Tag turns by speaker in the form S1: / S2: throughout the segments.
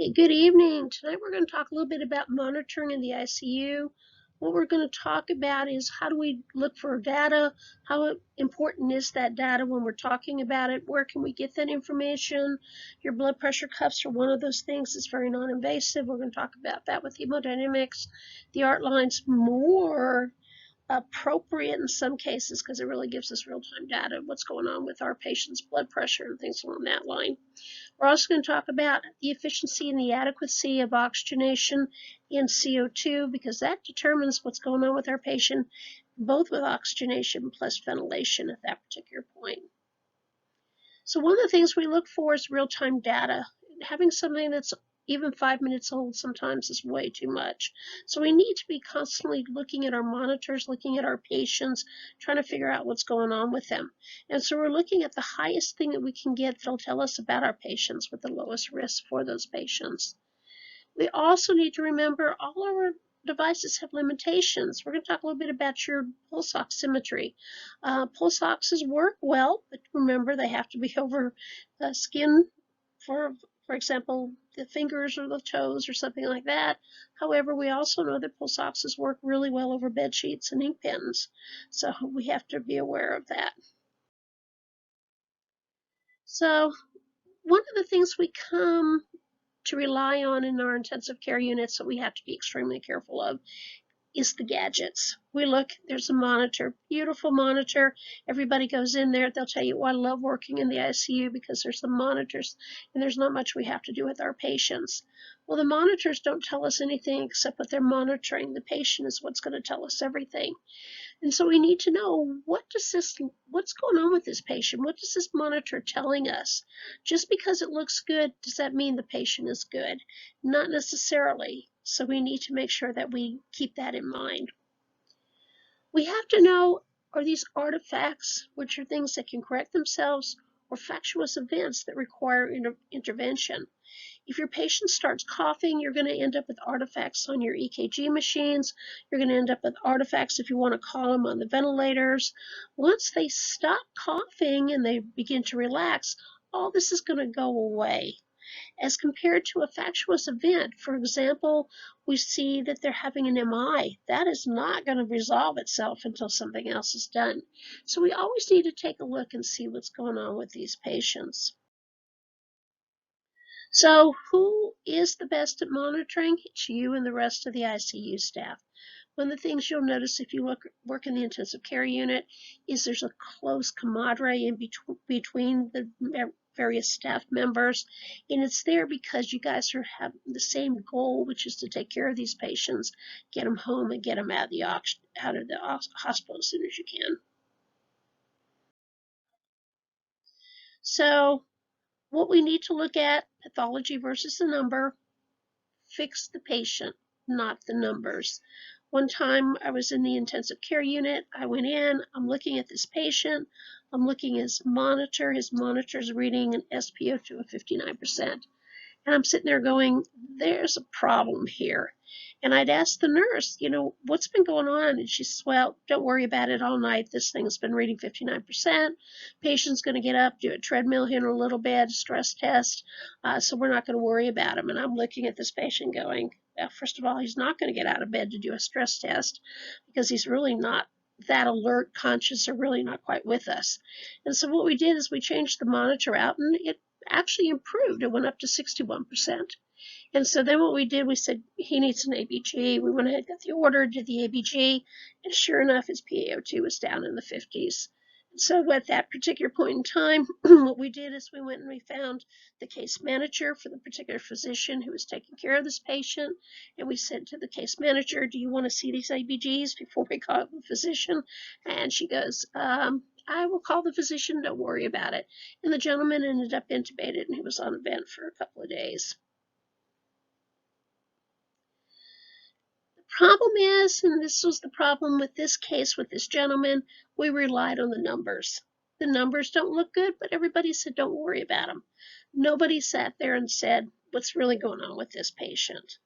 S1: Hey, good evening. Tonight we're going to talk a little bit about monitoring in the ICU. What we're going to talk about is how do we look for data? How important is that data when we're talking about it? Where can we get that information? Your blood pressure cuffs are one of those things. It's very non-invasive. We're going to talk about that with hemodynamics. The ART line's more appropriate in some cases because it really gives us real-time data of what's going on with our patient's blood pressure and things along that line. We're also going to talk about the efficiency and the adequacy of oxygenation in CO2 because that determines what's going on with our patient, both with oxygenation plus ventilation at that particular point. So one of the things we look for is real-time data. Having something that's even 5 minutes old sometimes is way too much. So we need to be constantly looking at our monitors, looking at our patients, trying to figure out what's going on with them. And so we're looking at the highest thing that we can get that'll tell us about our patients with the lowest risk for those patients. We also need to remember all our devices have limitations. We're going to talk a little bit about your pulse oximetry. Pulse oxes work well, but remember they have to be over the skin for example, the fingers or the toes or something like that. However, we also know that pulse oxes work really well over bed sheets and ink pens. So we have to be aware of that. So one of the things we come to rely on in our intensive care units that we have to be extremely careful of is the gadgets. We look, there's a monitor, beautiful monitor. Everybody goes in there, they'll tell you, oh, I love working in the ICU because there's the monitors and there's not much we have to do with our patients. Well, the monitors don't tell us anything except what they're monitoring. The patient is what's going to tell us everything. And so we need to know what's going on with this patient? What is this monitor telling us? Just because it looks good, does that mean the patient is good? Not necessarily. So we need to make sure that we keep that in mind. We have to know, are these artifacts, which are things that can correct themselves, or factious events that require intervention? If your patient starts coughing, you're going to end up with artifacts on your EKG machines. You're going to end up with artifacts if you want to call them on the ventilators. Once they stop coughing and they begin to relax, all this is going to go away. As compared to a factious event, for example, we see that they're having an MI. That is not going to resolve itself until something else is done. So we always need to take a look and see what's going on with these patients. So who is the best at monitoring? It's you and the rest of the ICU staff. One of the things you'll notice if you work in the intensive care unit is there's a close camaraderie in between the various staff members, and it's there because you guys have the same goal, which is to take care of these patients, get them home, and get them out of the hospital as soon as you can. So what we need to look at, pathology versus the number, fix the patient, not the numbers. One time I was in the intensive care unit. I went in, I'm looking at this patient. I'm looking at his monitor. His monitor is reading an SpO2 of 59%. And I'm sitting there going, there's a problem here. And I'd ask the nurse, what's been going on? And she says, well, don't worry about it all night. This thing's been reading 59%. Patient's going to get up, do a treadmill here in a little bit, stress test. So we're not going to worry about him. And I'm looking at this patient going, well, first of all, he's not going to get out of bed to do a stress test because he's really not that alert, conscious, or really not quite with us. And so what we did is we changed the monitor out, and it actually improved. It went up to 61%. And so then what we did, we said, he needs an ABG. We went ahead, got the order, did the ABG, and sure enough, his PaO2 was down in the 50s. And so at that particular point in time, what we did is we went and we found the case manager for the particular physician who was taking care of this patient. And we said to the case manager, do you want to see these ABGs before we call the physician? And she goes, I will call the physician, don't worry about it. And the gentleman ended up intubated and he was on a vent for a couple of days. The problem is, and this was the problem with this case with this gentleman, we relied on the numbers. The numbers don't look good, but everybody said don't worry about them. Nobody sat there and said, what's really going on with this patient?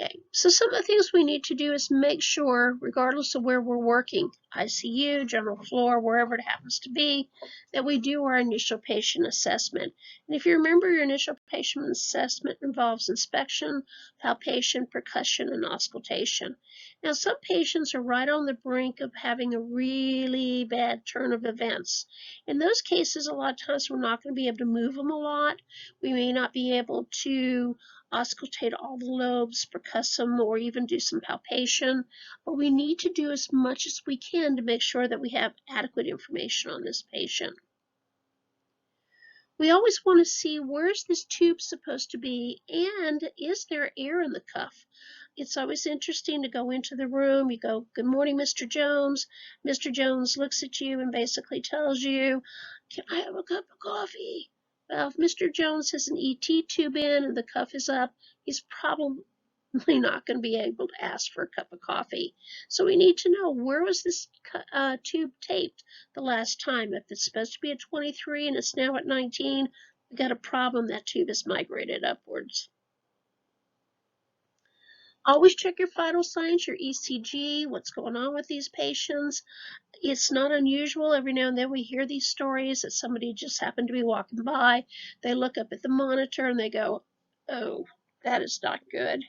S1: Okay, so some of the things we need to do is make sure, regardless of where we're working, ICU, general floor, wherever it happens to be, that we do our initial patient assessment. And if you remember, your initial patient assessment involves inspection, palpation, percussion, and auscultation. Now, some patients are right on the brink of having a really bad turn of events. In those cases, a lot of times we're not going to be able to move them a lot. We may not be able to auscultate all the lobes, percuss them, or even do some palpation. But we need to do as much as we can to make sure that we have adequate information on this patient. We always want to see where's this tube supposed to be and is there air in the cuff? It's always interesting to go into the room. You go, "Good morning, Mr. Jones." Mr. Jones looks at you and basically tells you, "Can I have a cup of coffee?" Well, if Mr. Jones has an ET tube in and the cuff is up, he's probably not going to be able to ask for a cup of coffee. So we need to know, where was this tube taped the last time? If it's supposed to be at 23 and it's now at 19, we got a problem. That tube is migrated upwards. Always check your vital signs, your ECG, what's going on with these patients. It's not unusual. Every now and then we hear these stories that somebody just happened to be walking by. They look up at the monitor and they go, "Oh, that is not good."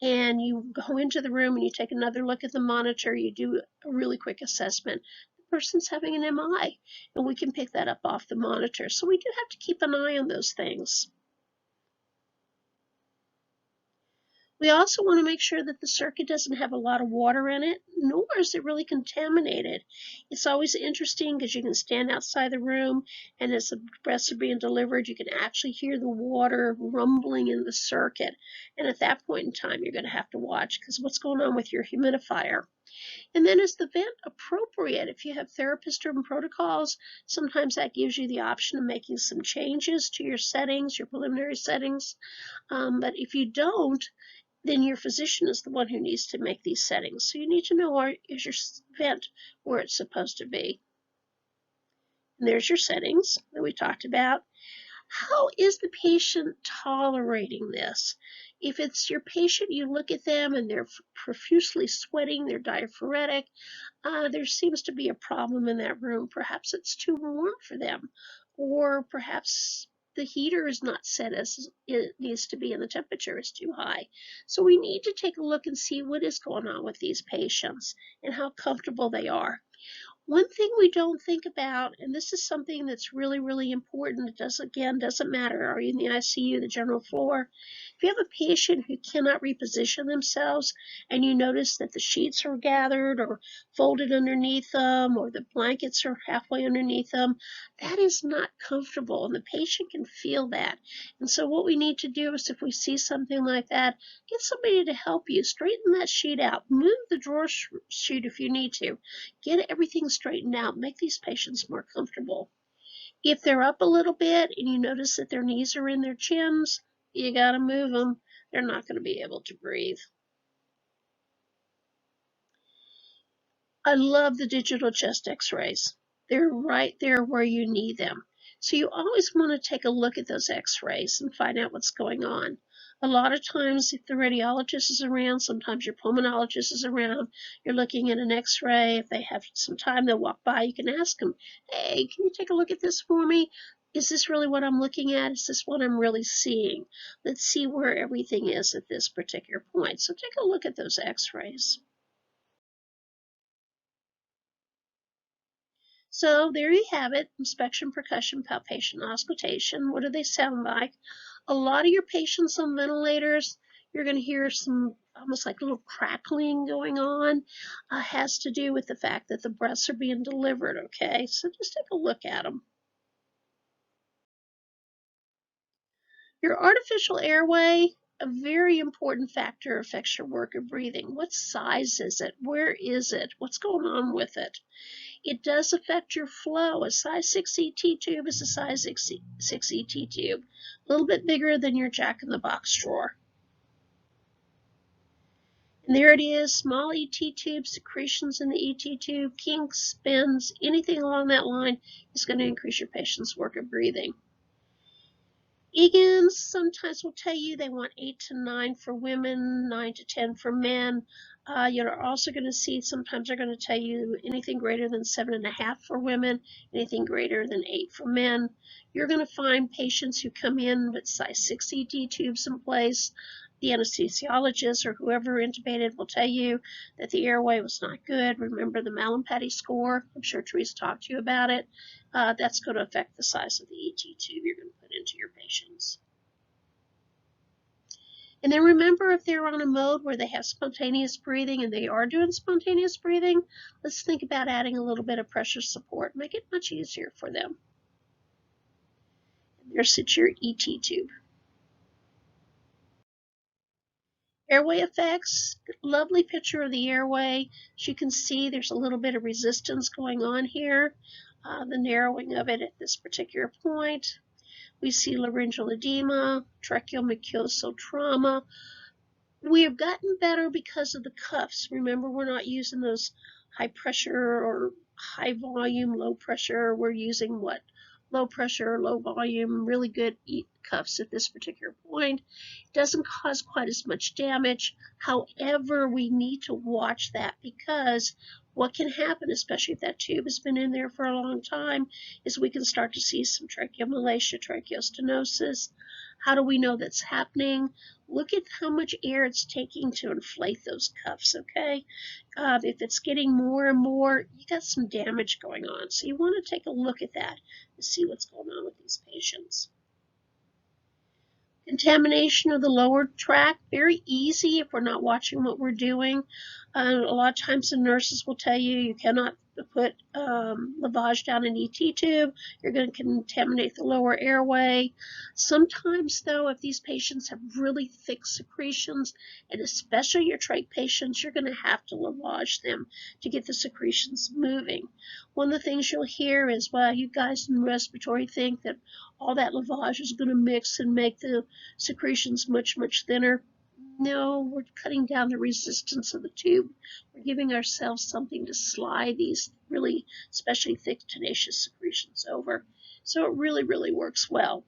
S1: And you go into the room and you take another look at the monitor. You do a really quick assessment. The person's having an MI, and we can pick that up off the monitor. So we do have to keep an eye on those things. We also want to make sure that the circuit doesn't have a lot of water in it, nor is it really contaminated. It's always interesting because you can stand outside the room, and as the breaths are being delivered, you can actually hear the water rumbling in the circuit. And at that point in time, you're going to have to watch, because what's going on with your humidifier? And then is the vent appropriate? If you have therapist-driven protocols, sometimes that gives you the option of making some changes to your settings, your preliminary settings. But if you don't, then your physician is the one who needs to make these settings. So you need to know, is your vent where it's supposed to be? And there's your settings that we talked about. How is the patient tolerating this? If it's your patient, you look at them and they're profusely sweating, they're diaphoretic, there seems to be a problem in that room. Perhaps it's too warm for them, or perhaps the heater is not set as it needs to be and the temperature is too high. So we need to take a look and see what is going on with these patients and how comfortable they are. One thing we don't think about, and this is something that's really, really important, it doesn't matter, are you in the ICU, the general floor? If you have a patient who cannot reposition themselves and you notice that the sheets are gathered or folded underneath them or the blankets are halfway underneath them, that is not comfortable and the patient can feel that. And so what we need to do is, if we see something like that, get somebody to help you. Straighten that sheet out. Move the drawer sheet if you need to. Get everything straightened out. Make these patients more comfortable. If they're up a little bit and you notice that their knees are in their chins, you got to move them. They're not going to be able to breathe. I love the digital chest x-rays. They're right there where you need them. So you always want to take a look at those x-rays and find out what's going on. A lot of times, if the radiologist is around, sometimes your pulmonologist is around, you're looking at an x-ray. If they have some time, they'll walk by. You can ask them, "Hey, can you take a look at this for me? Is this really what I'm looking at? Is this what I'm really seeing? Let's see where everything is at this particular point." So take a look at those x-rays. So there you have it: inspection, percussion, palpation, auscultation. What do they sound like? A lot of your patients on ventilators, you're going to hear some almost like little crackling going on. Has to do with the fact that the breaths are being delivered, okay? So just take a look at them. Your artificial airway, a very important factor, affects your work of breathing. What size is it? Where is it? What's going on with it? It does affect your flow. A size 6 ET tube is a size 6 ET tube, a little bit bigger than your Jack-in-the-Box drawer. And there it is, small ET tube, secretions in the ET tube, kinks, bends, anything along that line is going to increase your patient's work of breathing. Egan's sometimes will tell you they want 8 to 9 for women, 9 to 10 for men. You're also going to see sometimes they're going to tell you anything greater than 7.5 for women, anything greater than 8 for men. You're going to find patients who come in with size 6 ET tubes in place. The anesthesiologist or whoever intubated will tell you that the airway was not good. Remember the Mallampati score? I'm sure Teresa talked to you about it. That's going to affect the size of the ET tube you're going to put into your patients. And then remember, if they're on a mode where they have spontaneous breathing and they are doing spontaneous breathing, let's think about adding a little bit of pressure support. Make it much easier for them. And there sits your ET tube. Airway effects, lovely picture of the airway. As you can see, there's a little bit of resistance going on here. The narrowing of it at this particular point. We see laryngeal edema, tracheal mucosal trauma. We have gotten better because of the cuffs. Remember, we're not using those high pressure or high volume, low pressure. We're using what? Low pressure, low volume, really good cuffs at this particular point. It doesn't cause quite as much damage. However, we need to watch that because what can happen, especially if that tube has been in there for a long time, is we can start to see some tracheomalacia, tracheostenosis. How do we know that's happening? Look at how much air it's taking to inflate those cuffs, okay? If it's getting more and more, you got some damage going on. So you want to take a look at that to see what's going on with these patients. Contamination of the lower tract, very easy if we're not watching what we're doing. A lot of times the nurses will tell you you cannot put lavage down an ET tube. You're going to contaminate the lower airway. Sometimes, though, if these patients have really thick secretions, and especially your trach patients, you're going to have to lavage them to get the secretions moving. One of the things you'll hear is, well, you guys in respiratory think that all that lavage is going to mix and make the secretions much, much thinner. No, we're cutting down the resistance of the tube. We're giving ourselves something to slide these really, especially thick, tenacious secretions over. So it really, really works well.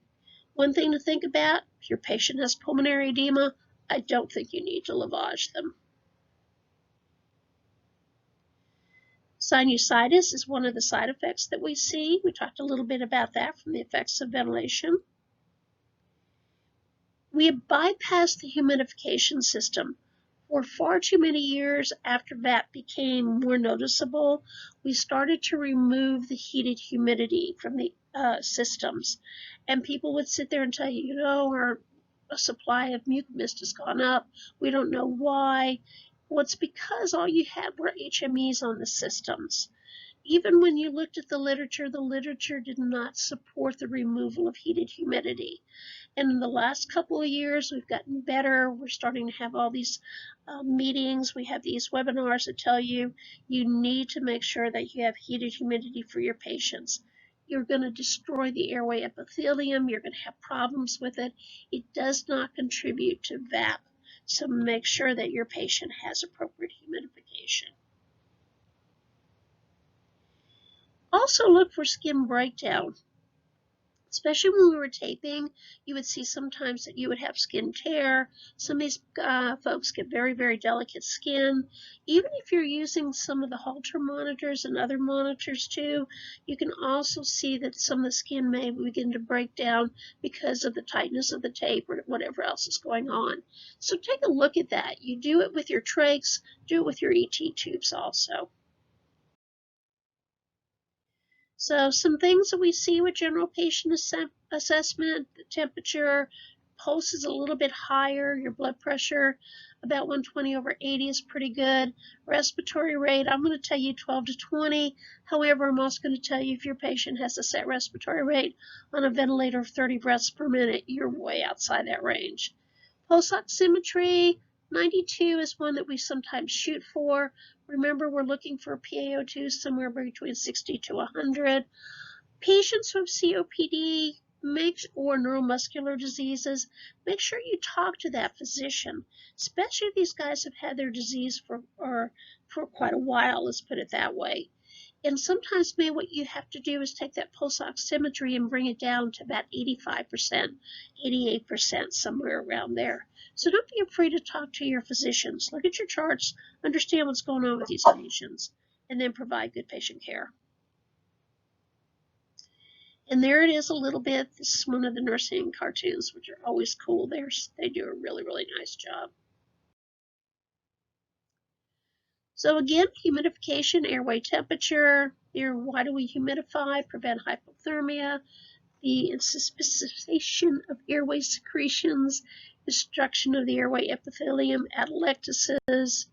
S1: One thing to think about, if your patient has pulmonary edema, I don't think you need to lavage them. Sinusitis is one of the side effects that we see. We talked a little bit about that from the effects of ventilation. We have bypassed the humidification system. For far too many years after VAP became more noticeable, we started to remove the heated humidity from the systems. And people would sit there and tell you, you know, our supply of mucomist has gone up. We don't know why. Well, it's because all you had were HMEs on the systems. Even when you looked at the literature did not support the removal of heated humidity. And in the last couple of years, we've gotten better. We're starting to have all these meetings. We have these webinars that tell you you need to make sure that you have heated humidity for your patients. You're going to destroy the airway epithelium. You're going to have problems with it. It does not contribute to VAP. So make sure that your patient has appropriate humidification. Also look for skin breakdown. Especially when we were taping, you would see sometimes that you would have skin tear. Some of these folks get very, very delicate skin. Even if you're using some of the Holter monitors and other monitors too, you can also see that some of the skin may begin to break down because of the tightness of the tape or whatever else is going on. So take a look at that. You do it with your trachs, do it with your ET tubes also. So some things that we see with general patient assessment, the temperature, pulse is a little bit higher, your blood pressure about 120/80 is pretty good. Respiratory rate, I'm going to tell you 12 to 20. However, I'm also going to tell you if your patient has a set respiratory rate on a ventilator of 30 breaths per minute, you're way outside that range. Pulse oximetry, 92 is one that we sometimes shoot for. Remember, we're looking for PaO2 somewhere between 60 to 100. Patients who have COPD or neuromuscular diseases, make sure you talk to that physician, especially if these guys have had their disease for quite a while, let's put it that way. And sometimes maybe what you have to do is take that pulse oximetry and bring it down to about 85%, 88%, somewhere around there. So don't be afraid to talk to your physicians. Look at your charts, understand what's going on with these patients, and then provide good patient care. And there it is a little bit. This is one of the nursing cartoons, which are always cool. They do a really, really nice job. So again, humidification, airway temperature. Why do we humidify? Prevent hypothermia, the cessation of airway secretions, destruction of the airway epithelium, atelectasis.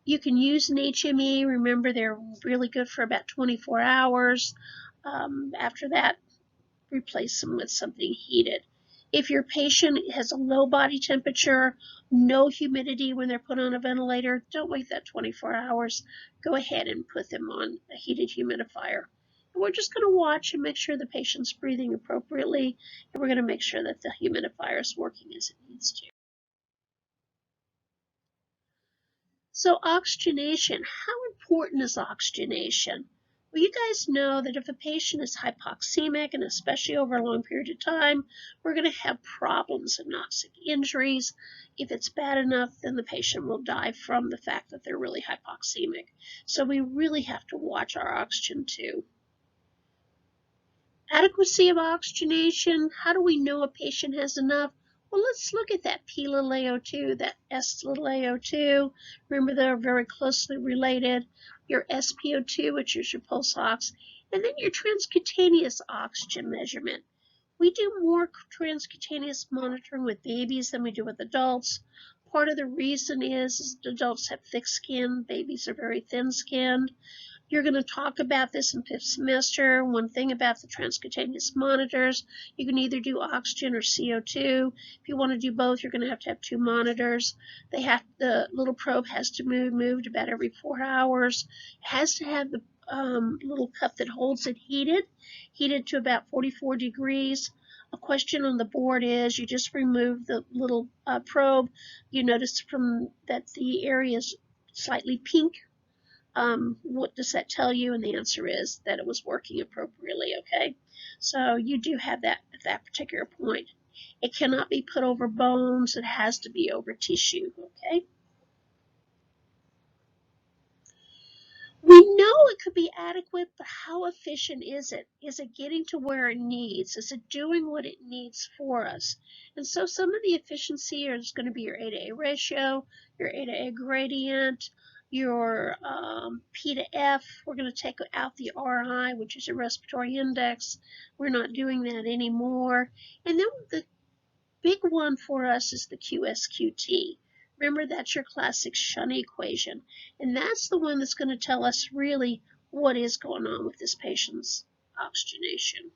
S1: You can use an HME. Remember, they're really good for about 24 hours. After that, replace them with something heated. If your patient has a low body temperature, no humidity when they're put on a ventilator, don't wait that 24 hours. Go ahead and put them on a heated humidifier. And we're just going to watch and make sure the patient's breathing appropriately, and we're going to make sure that the humidifier is working as it needs to. So oxygenation, how important is oxygenation? Well, you guys know that if a patient is hypoxemic, and especially over a long period of time, we're going to have problems, anoxic injuries. If it's bad enough, then the patient will die from the fact that they're really hypoxemic. So we really have to watch our oxygen too. Adequacy of oxygenation, how do we know a patient has enough? Well, let's look at that P little AO2, that S little AO2. Remember, they're very closely related. Your SpO2, which is your pulse ox, and then your transcutaneous oxygen measurement. We do more transcutaneous monitoring with babies than we do with adults. Part of the reason is adults have thick skin, babies are very thin-skinned. You're going to talk about this in fifth semester. One thing about the transcutaneous monitors, you can either do oxygen or CO2. If you want to do both, you're going to have 2 monitors. The little probe has to moved about every 4 hours. It has to have the little cup that holds it heated to about 44 degrees. A question on the board is, you just remove the little probe. You notice from that the area is slightly pink. What does that tell you? And the answer is that it was working appropriately, okay? So you do have that at that particular point. It cannot be put over bones. It has to be over tissue, okay? We know it could be adequate, but how efficient is it? Is it getting to where it needs? Is it doing what it needs for us? And so some of the efficiency is going to be your A to A ratio, your A to A gradient, your P to F. We're going to take out the RI, which is your respiratory index. We're not doing that anymore. And then the big one for us is the QSQT. Remember, that's your classic Shunt equation. And that's the one that's going to tell us really what is going on with this patient's oxygenation.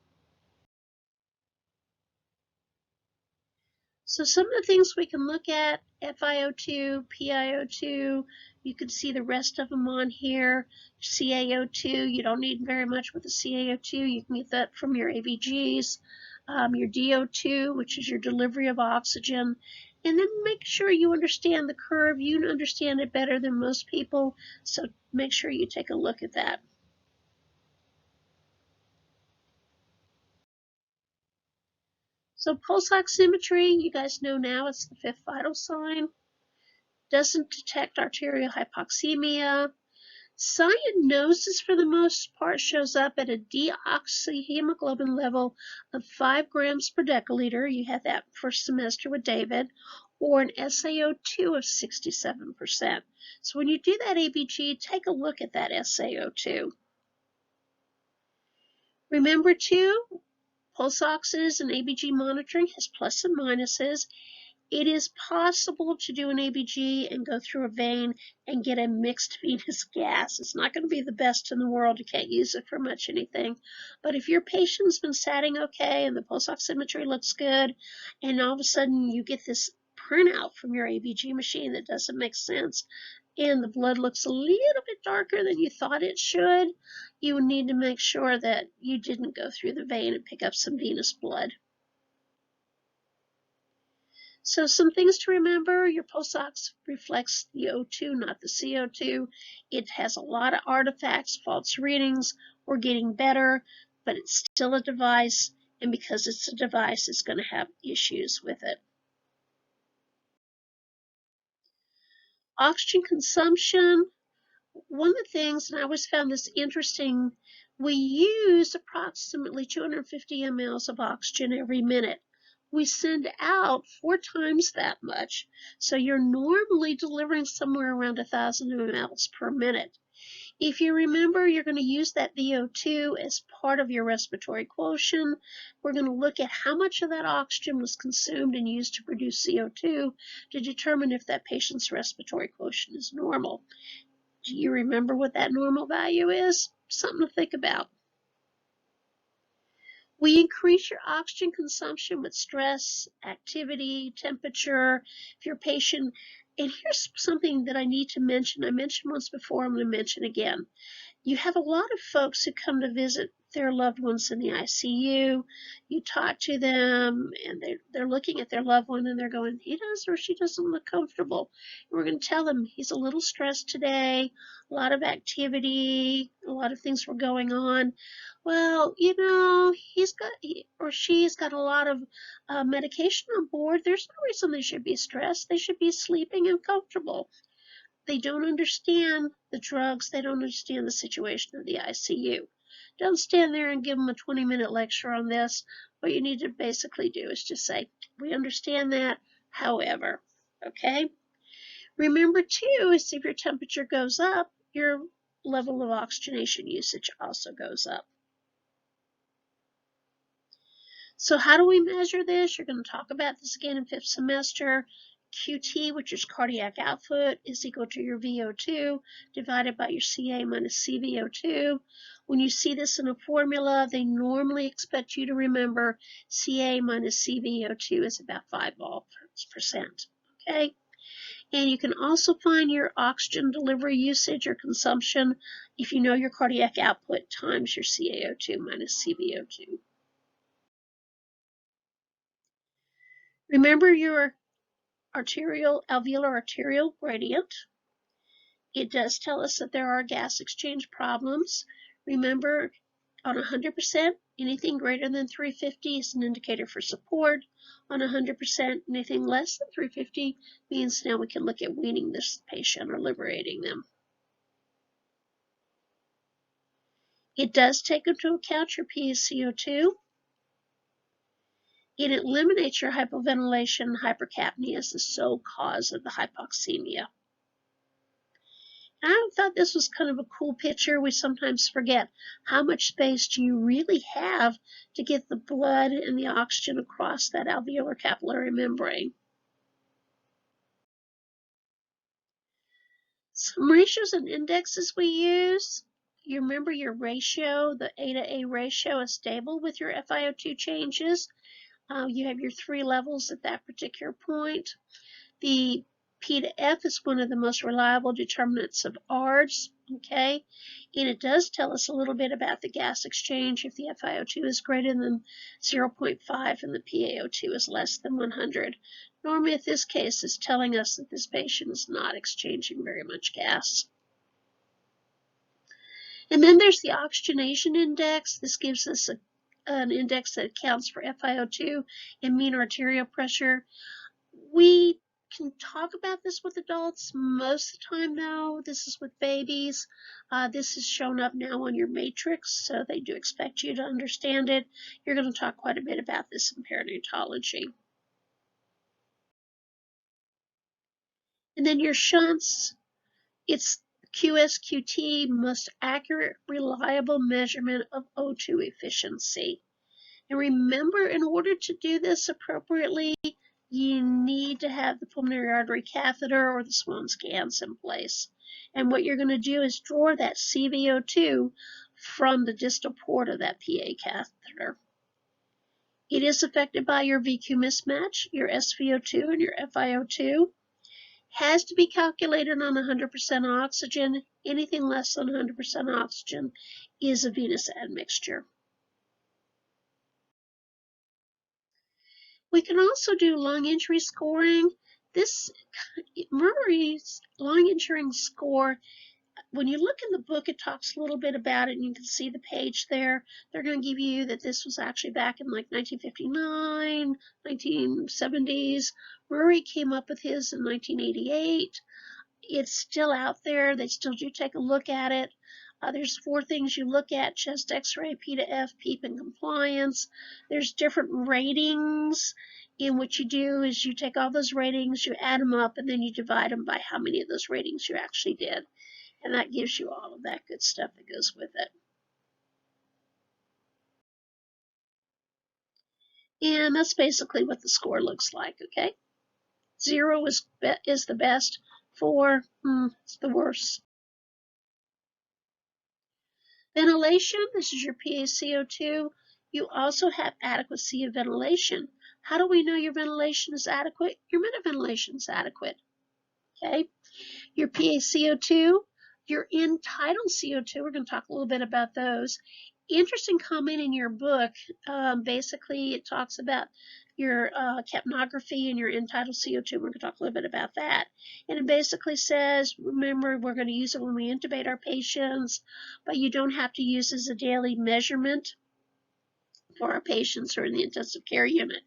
S1: So some of the things we can look at, FiO2, PiO2, you can see the rest of them on here. CaO2, you don't need very much with the CaO2. You can get that from your ABGs. Your DO2, which is your delivery of oxygen. And then make sure you understand the curve. You understand it better than most people, so make sure you take a look at that. So pulse oximetry, you guys know now it's the 5th vital sign. Doesn't detect arterial hypoxemia. Cyanosis, for the most part, shows up at a deoxyhemoglobin level of 5 grams per deciliter. You had that first semester with David, or an SaO2 of 67%. So when you do that ABG, take a look at that SaO2. Remember, too, pulse oxes and ABG monitoring has plus and minuses. It is possible to do an ABG and go through a vein and get a mixed venous gas. It's not going to be the best in the world. You can't use it for much anything. But if your patient's been satting okay and the pulse oximetry looks good, and all of a sudden you get this printout from your ABG machine that doesn't make sense, and the blood looks a little bit darker than you thought it should, you would need to make sure that you didn't go through the vein and pick up some venous blood. So some things to remember, your pulse ox reflects the O2, not the CO2. It has a lot of artifacts, false readings. We're getting better, but it's still a device, and because it's a device, it's going to have issues with it. Oxygen consumption, one of the things, and I always found this interesting, we use approximately 250 mLs of oxygen every minute. We send out 4 times that much. So you're normally delivering somewhere around 1,000 mLs per minute. If you remember, you're going to use that VO2 as part of your respiratory quotient. We're going to look at how much of that oxygen was consumed and used to produce CO2 to determine if that patient's respiratory quotient is normal. Do you remember what that normal value is? Something to think about. We increase your oxygen consumption with stress, activity, temperature. If you're a patient, and here's something that I need to mention. I mentioned once before, I'm going to mention again. You have a lot of folks who come to visit their loved ones in the ICU. You talk to them and they're looking at their loved one and they're going, he does or she doesn't look comfortable. And we're going to tell them he's a little stressed today, a lot of activity, a lot of things were going on. Well, you know, he or she's got a lot of medication on board. There's no reason they should be stressed. They should be sleeping and comfortable. They don't understand the drugs. They don't understand the situation of the ICU. Don't stand there and give them a 20-minute lecture on this. What you need to basically do is just say, we understand that, however, okay? Remember, too, is if your temperature goes up, your level of oxygenation usage also goes up. So how do we measure this? You're going to talk about this again in 5th semester. QT, which is cardiac output, is equal to your VO2 divided by your Ca minus CVO2. When you see this in a formula, they normally expect you to remember Ca minus CVO2 is about 5%. Okay? And you can also find your oxygen delivery usage or consumption if you know your cardiac output times your CaO2 minus CVO2. Remember your alveolar arterial gradient. It does tell us that there are gas exchange problems. Remember, on 100%, anything greater than 350 is an indicator for support. On 100%, anything less than 350 means now we can look at weaning this patient or liberating them. It does take into account your PaCO2. It eliminates your hypoventilation. Hypercapnia is the sole cause of the hypoxemia. I thought this was kind of a cool picture. We sometimes forget how much space do you really have to get the blood and the oxygen across that alveolar capillary membrane. Some ratios and indexes we use. You remember your ratio, the A to A ratio is stable with your FiO2 changes. You have your 3 levels at that particular point. The P to F is one of the most reliable determinants of ARDS, okay? And it does tell us a little bit about the gas exchange if the FiO2 is greater than 0.5 and the PaO2 is less than 100. Normally, in this case, it's telling us that this patient is not exchanging very much gas. And then there's the oxygenation index. This gives us an index that accounts for FiO2 and mean arterial pressure. We can talk about this with adults most of the time, though. This is with babies. This is shown up now on your matrix, so they do expect you to understand it. You're going to talk quite a bit about this in perinatology. And then your shunts, it's QSQT, most accurate, reliable measurement of O2 efficiency. And remember, in order to do this appropriately, you need to have the pulmonary artery catheter or the Swan scans in place. And what you're going to do is draw that CVO2 from the distal port of that PA catheter. It is affected by your VQ mismatch, your SVO2 and your FiO2. Has to be calculated on 100% oxygen. Anything less than 100% oxygen is a venous admixture. We can also do lung injury scoring. This Murray's lung injury score, when you look in the book, it talks a little bit about it, and you can see the page there. They're going to give you that this was actually back in like 1959, 1970s. Murray came up with his in 1988. It's still out there. They still do take a look at it. There's 4 things you look at: chest x-ray, P to F, PEEP, and compliance. There's different ratings. And what you do is you take all those ratings, you add them up, and then you divide them by how many of those ratings you actually did. And that gives you all of that good stuff that goes with it. And that's basically what the score looks like, okay? 0 is the best, 4 is the worst. Ventilation, this is your PaCO2. You also have adequacy of ventilation. How do we know your ventilation is adequate? Your minute ventilation is adequate, okay? Your PaCO2, your end-tidal CO2, we're going to talk a little bit about those. Interesting comment in your book. Basically, it talks about your capnography and your end-tidal CO2. We're going to talk a little bit about that. And it basically says, remember, we're going to use it when we intubate our patients, but you don't have to use it as a daily measurement for our patients who are in the intensive care unit.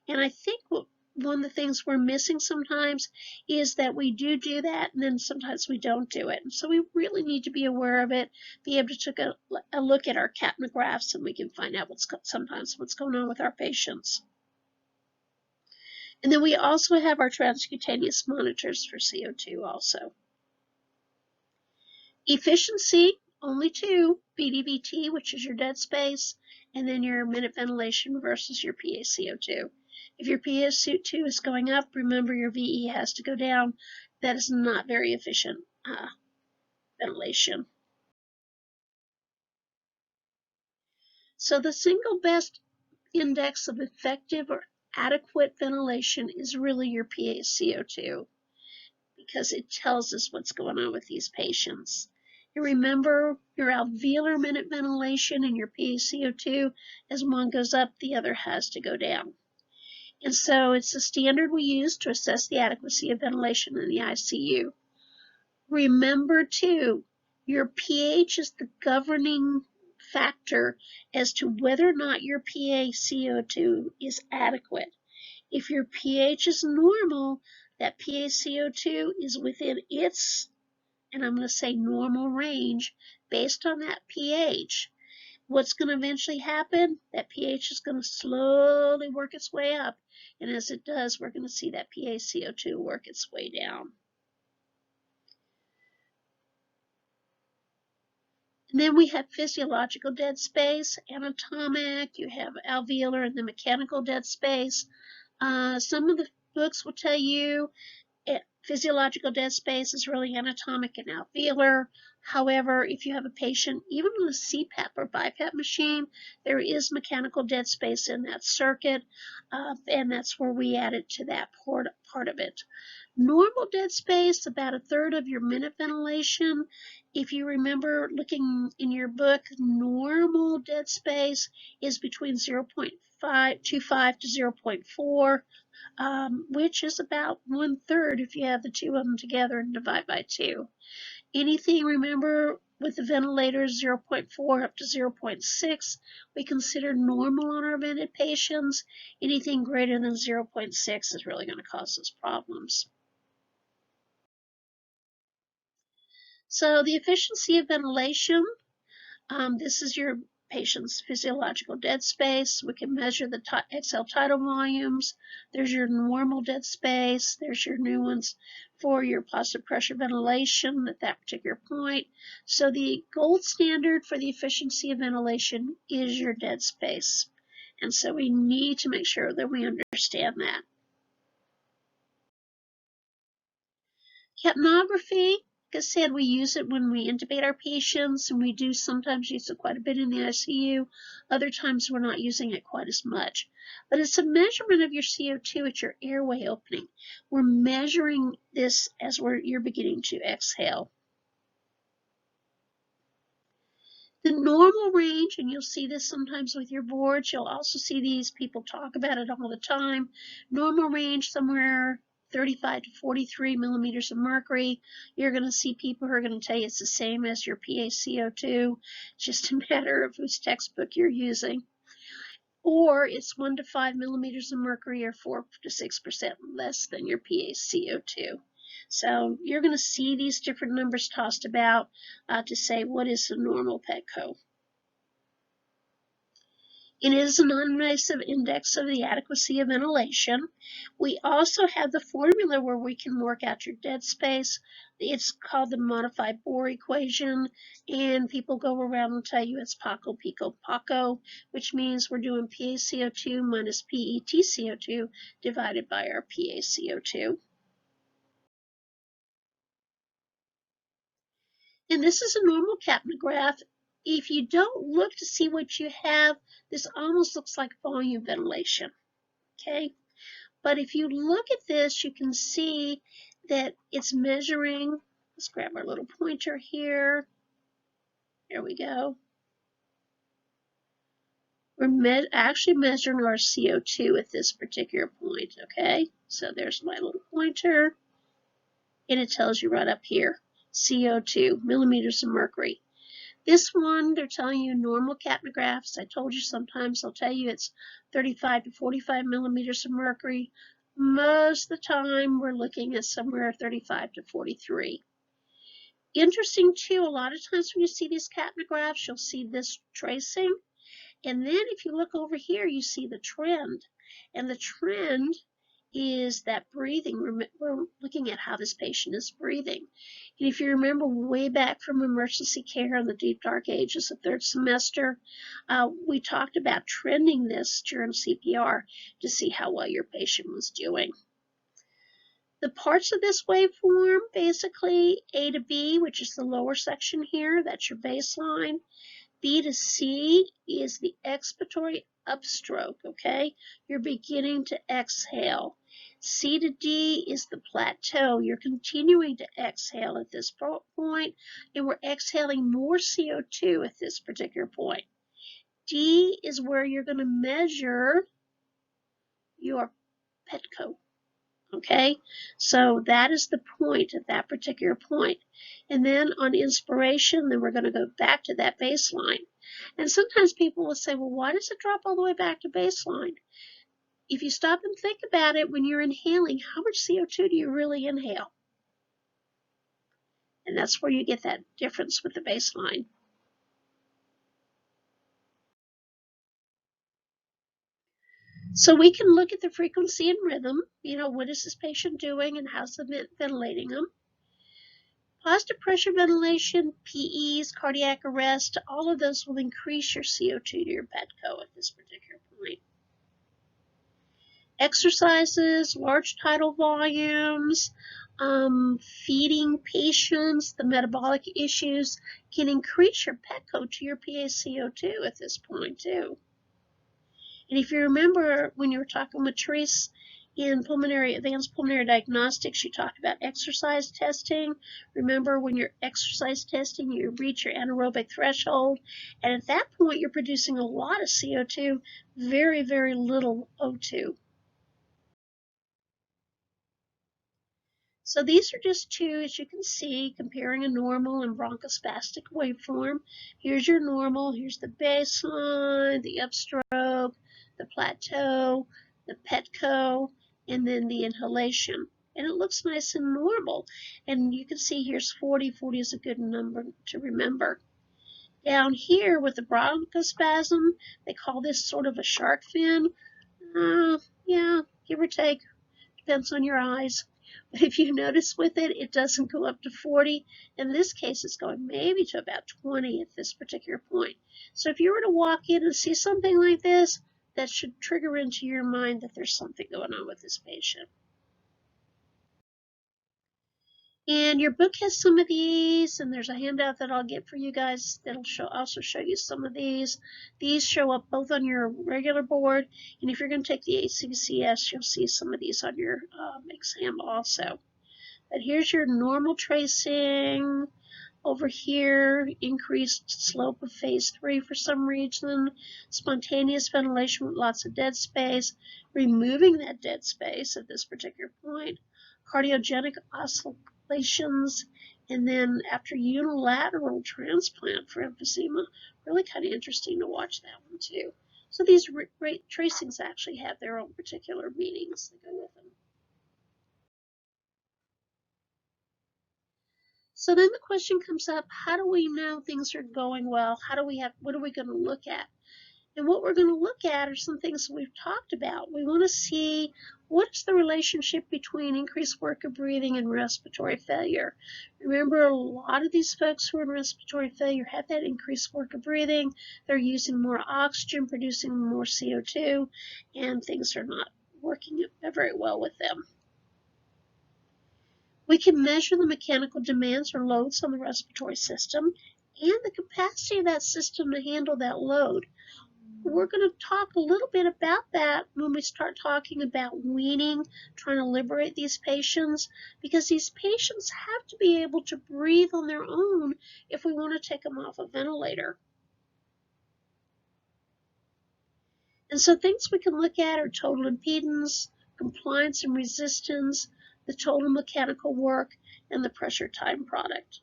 S1: And I think one of the things we're missing sometimes is that we do that, and then sometimes we don't do it. And so we really need to be aware of it, be able to take a look at our capnographs, and we can find out sometimes what's going on with our patients. And then we also have our transcutaneous monitors for CO2 also. Efficiency, only 2, BDVT, which is your dead space, and then your minute ventilation versus your PaCO2. If your PaCO2 is going up, remember your VE has to go down. That is not very efficient ventilation. So the single best index of effective or adequate ventilation is really your PaCO2, because it tells us what's going on with these patients. And remember, your alveolar minute ventilation and your PaCO2, as one goes up, the other has to go down. And so it's the standard we use to assess the adequacy of ventilation in the ICU. Remember, too, your pH is the governing factor as to whether or not your PaCO2 is adequate. If your pH is normal, that PaCO2 is within its, and I'm going to say normal range, based on that pH. What's going to eventually happen? That pH is going to slowly work its way up. And as it does, we're going to see that PaCO2 work its way down. And then we have physiological dead space, anatomic, you have alveolar, and the mechanical dead space. Some of the books will tell you physiological dead space is really anatomic and alveolar. However, if you have a patient, even with a CPAP or BiPAP machine, there is mechanical dead space in that circuit, and that's where we added to that part of it. Normal dead space, about 1/3 of your minute ventilation. If you remember looking in your book, normal dead space is between 0.25 to 0.4. Which is about 1/3 if you have the 2 of them together and divide by 2. Anything, remember, with the ventilators 0.4 up to 0.6, we consider normal on our vented patients. Anything greater than 0.6 is really going to cause us problems. So the efficiency of ventilation, this is your patient's physiological dead space. We can measure the exhale tidal volumes. There's your normal dead space. There's your new ones for your positive pressure ventilation at that particular point. So the gold standard for the efficiency of ventilation is your dead space. And so we need to make sure that we understand that. Capnography, like I said, we use it when we intubate our patients, and we do sometimes use it quite a bit in the ICU. Other times we're not using it quite as much. But it's a measurement of your CO2 at your airway opening. We're measuring this as you're beginning to exhale. The normal range, and you'll see this sometimes with your boards, you'll also see these people talk about it all the time. Normal range somewhere 35 to 43 millimeters of mercury. You're going to see people who are going to tell you it's the same as your PaCO2. It's just a matter of whose textbook you're using. Or it's 1 to 5 millimeters of mercury or 4 to 6% less than your PaCO2. So you're going to see these different numbers tossed about to say what is the normal Petco. It is a non-invasive index of the adequacy of ventilation. We also have the formula where we can work out your dead space. It's called the modified Bohr equation, and people go around and tell you it's Paco, Pico, Paco, which means we're doing PaCO2 minus PETCO2 divided by our PaCO2. And this is a normal capnograph. If you don't look to see what you have, this almost looks like volume ventilation, okay? But if you look at this, you can see that it's measuring. Let's grab our little pointer here. There we go. We're actually measuring our CO2 at this particular point, okay? So there's my little pointer, and it tells you right up here, CO2, millimeters of mercury. This one, they're telling you normal capnographs. I told you sometimes they'll tell you it's 35 to 45 millimeters of mercury. Most of the time, we're looking at somewhere 35 to 43. Interesting too, a lot of times when you see these capnographs, you'll see this tracing. And then if you look over here, you see the trend. And the trend is that breathing. We're looking at how this patient is breathing. And if you remember way back from emergency care in the deep dark ages of third semester, we talked about trending this during CPR to see how well your patient was doing. The parts of this waveform, basically A to B, which is the lower section here, that's your baseline. B to C is the expiratory upstroke, okay? You're beginning to exhale. C to D is the plateau. You're continuing to exhale at this point, and we're exhaling more CO2 at this particular point. D is where you're going to measure your Petco. Okay, so that is the point at that particular point. And then on inspiration, then we're going to go back to that baseline. And sometimes people will say, well, why does it drop all the way back to baseline? If you stop and think about it, when you're inhaling, how much CO2 do you really inhale? And that's where you get that difference with the baseline. So we can look at the frequency and rhythm. You know, what is this patient doing and how's the ventilating them? Positive pressure ventilation, PEs, cardiac arrest, all of those will increase your CO2 to your Petco at this particular point. Exercises, large tidal volumes, feeding patients, the metabolic issues can increase your Petco to your PaCO2 at this point too. And if you remember when you were talking with Therese in advanced pulmonary diagnostics, you talked about exercise testing. Remember when you're exercise testing, you reach your anaerobic threshold, and at that point you're producing a lot of CO2, very, very little O2. So these are just two, as you can see, comparing a normal and bronchospastic waveform. Here's your normal, here's the baseline, the upstroke, the plateau, the Petco, and then the inhalation. And it looks nice and normal. And you can see here's 40. 40 is a good number to remember. Down here with the bronchospasm, they call this sort of a shark fin. Yeah, give or take. Depends on your eyes. But if you notice with it, it doesn't go up to 40. In this case, it's going maybe to about 20 at this particular point. So if you were to walk in and see something like this, that should trigger into your mind that there's something going on with this patient. And your book has some of these, and there's a handout that I'll get for you guys that'll also show you some of these. These show up both on your regular board, and if you're going to take the ACVCS, you'll see some of these on your exam also. But here's your normal tracing, Over here, increased slope of phase 3 for some reason, spontaneous ventilation with lots of dead space, removing that dead space at this particular point, cardiogenic oscillations, and then after unilateral transplant for emphysema, really kind of interesting to watch that one too. So these rate tracings actually have their own particular meanings that go with them. So then the question comes up, how do we know things are going well? What are we going to look at? And what we're going to look at are some things that we've talked about. We want to see what's the relationship between increased work of breathing and respiratory failure. Remember, a lot of these folks who are in respiratory failure have that increased work of breathing. They're using more oxygen, producing more CO2, and things are not working very well with them. We can measure the mechanical demands or loads on the respiratory system and the capacity of that system to handle that load. We're going to talk a little bit about that when we start talking about weaning, trying to liberate these patients, because these patients have to be able to breathe on their own if we want to take them off a ventilator. And so things we can look at are total impedance, compliance and resistance, the total mechanical work, and the pressure time product.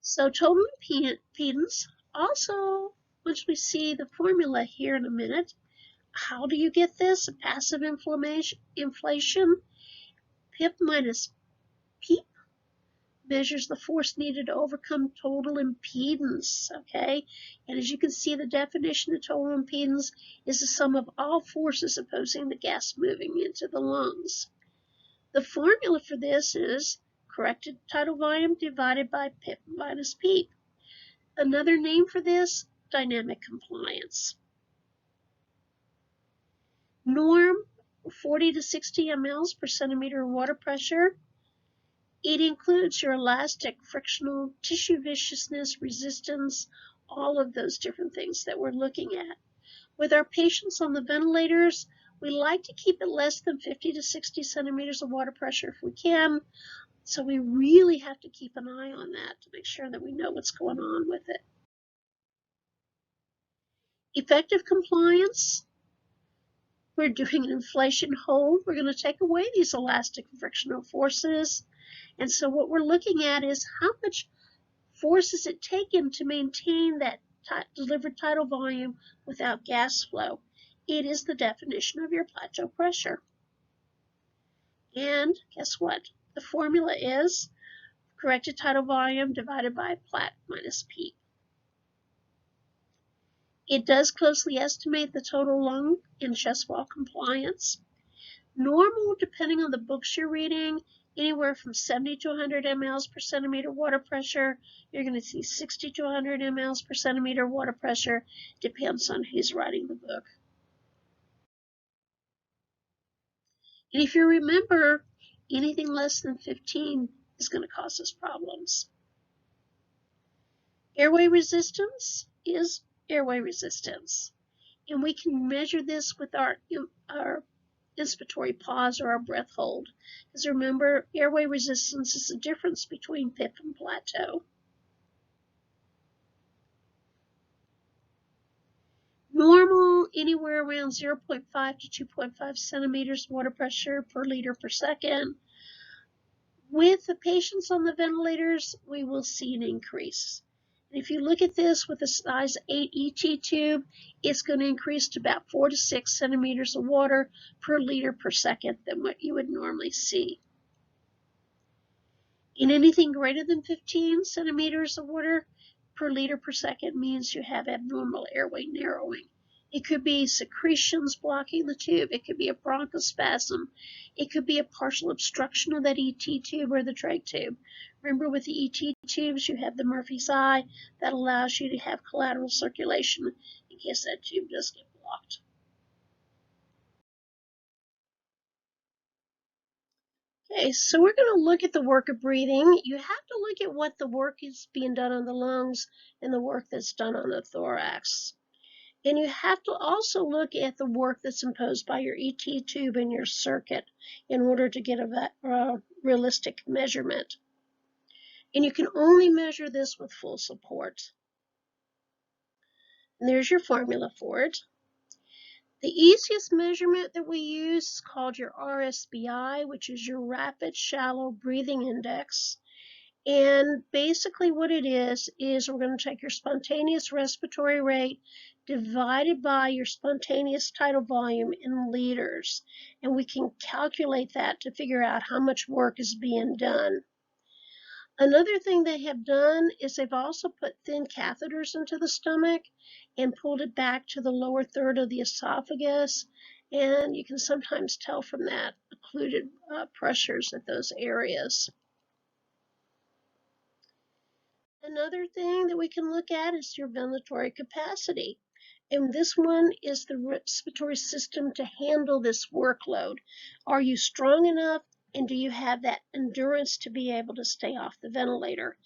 S1: So total impedance, also, once we see the formula here in a minute, how do you get this? A passive inflation, PIP minus PEEP measures the force needed to overcome total impedance, okay? And as you can see, the definition of total impedance is the sum of all forces opposing the gas moving into the lungs. The formula for this is corrected tidal volume divided by PIP minus PEEP. Another name for this, dynamic compliance. Norm, 40 to 60 mLs per centimeter of water pressure. It includes your elastic, frictional, tissue viciousness, resistance, all of those different things that we're looking at. With our patients on the ventilators, we like to keep it less than 50 to 60 centimeters of water pressure if we can. So we really have to keep an eye on that to make sure that we know what's going on with it. Effective compliance. We're doing an inflation hold. We're going to take away these elastic frictional forces. And so what we're looking at is how much force is it taken to maintain that delivered tidal volume without gas flow. It is the definition of your plateau pressure. And guess what? The formula is corrected tidal volume divided by plat minus P. It does closely estimate the total lung and chest wall compliance. Normal, depending on the books you're reading, anywhere from 70 to 100 mLs per centimeter water pressure. You're going to see 60 to 100 mLs per centimeter water pressure. Depends on who's writing the book. And if you remember, anything less than 15 is going to cause us problems. Airway resistance is airway resistance. And we can measure this with our inspiratory pause or our breath hold. Because remember, airway resistance is the difference between PIP and plateau. Normal, anywhere around 0.5 to 2.5 centimeters water pressure per liter per second. With the patients on the ventilators, we will see an increase. And if you look at this with a size 8 ET tube, it's going to increase to about 4 to 6 centimeters of water per liter per second than what you would normally see. In anything greater than 15 centimeters of water per liter per second means you have abnormal airway narrowing. It could be secretions blocking the tube. It could be a bronchospasm. It could be a partial obstruction of that ET tube or the trach tube. Remember, with the ET tubes, you have the Murphy's eye that allows you to have collateral circulation in case that tube does get blocked. Okay, so we're going to look at the work of breathing. You have to look at what the work is being done on the lungs and the work that's done on the thorax. And you have to also look at the work that's imposed by your ET tube and your circuit in order to get a realistic measurement. And you can only measure this with full support. And there's your formula for it. The easiest measurement that we use is called your RSBI, which is your Rapid Shallow Breathing Index. And basically what it is we're going to take your spontaneous respiratory rate divided by your spontaneous tidal volume in liters. And we can calculate that to figure out how much work is being done. Another thing they have done is they've also put thin catheters into the stomach and pulled it back to the lower third of the esophagus. And you can sometimes tell from that occluded pressures at those areas. Another thing that we can look at is your ventilatory capacity. And this one is the respiratory system to handle this workload. Are you strong enough, and do you have that endurance to be able to stay off the ventilator?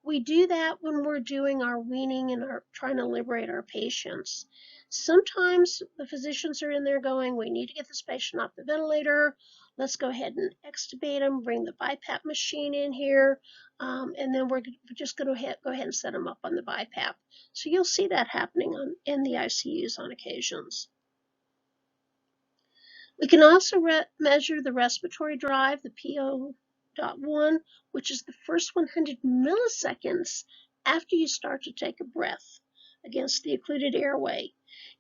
S1: We do that when we're doing our weaning and trying to liberate our patients. Sometimes the physicians are in there going, we need to get this patient off the ventilator. Let's go ahead and extubate them, bring the BiPAP machine in here, and then we're just going to go ahead and set them up on the BiPAP. So you'll see that happening in the ICUs on occasions. We can also measure the respiratory drive, the PO.1, which is the first 100 milliseconds after you start to take a breath against the occluded airway.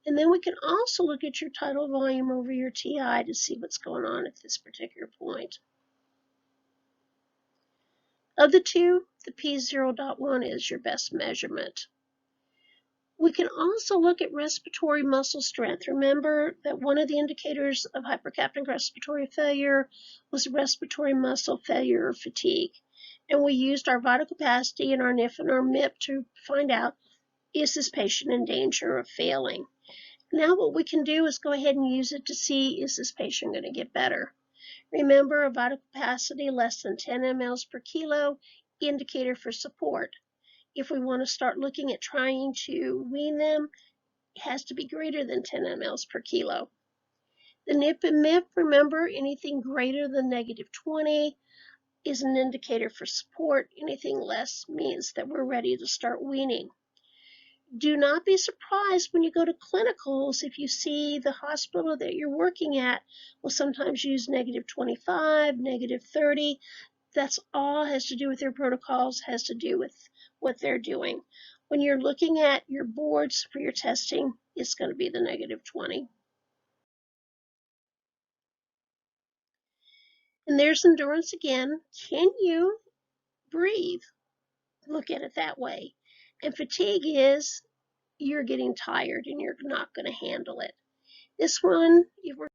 S1: And then we can also look at your tidal volume over your TI to see what's going on at this particular point. Of the two, the P0.1 is your best measurement. We can also look at respiratory muscle strength. Remember that one of the indicators of hypercapnic respiratory failure was respiratory muscle failure or fatigue. And we used our vital capacity and our NIF and our MIP to find out, is this patient in danger of failing? Now what we can do is go ahead and use it to see, is this patient going to get better? Remember, a vital capacity less than 10 mLs per kilo, indicator for support. If we want to start looking at trying to wean them, it has to be greater than 10 mLs per kilo. The NIP and MIP, remember, anything greater than -20 is an indicator for support. Anything less means that we're ready to start weaning. Do not be surprised when you go to clinicals if you see the hospital that you're working at will sometimes use -25, -30. That's all has to do with their protocols, has to do with what they're doing. When you're looking at your boards for your testing, it's going to be the -20. And there's endurance again. Can you breathe? Look at it that way. And fatigue is you're getting tired and you're not going to handle it. This one, we're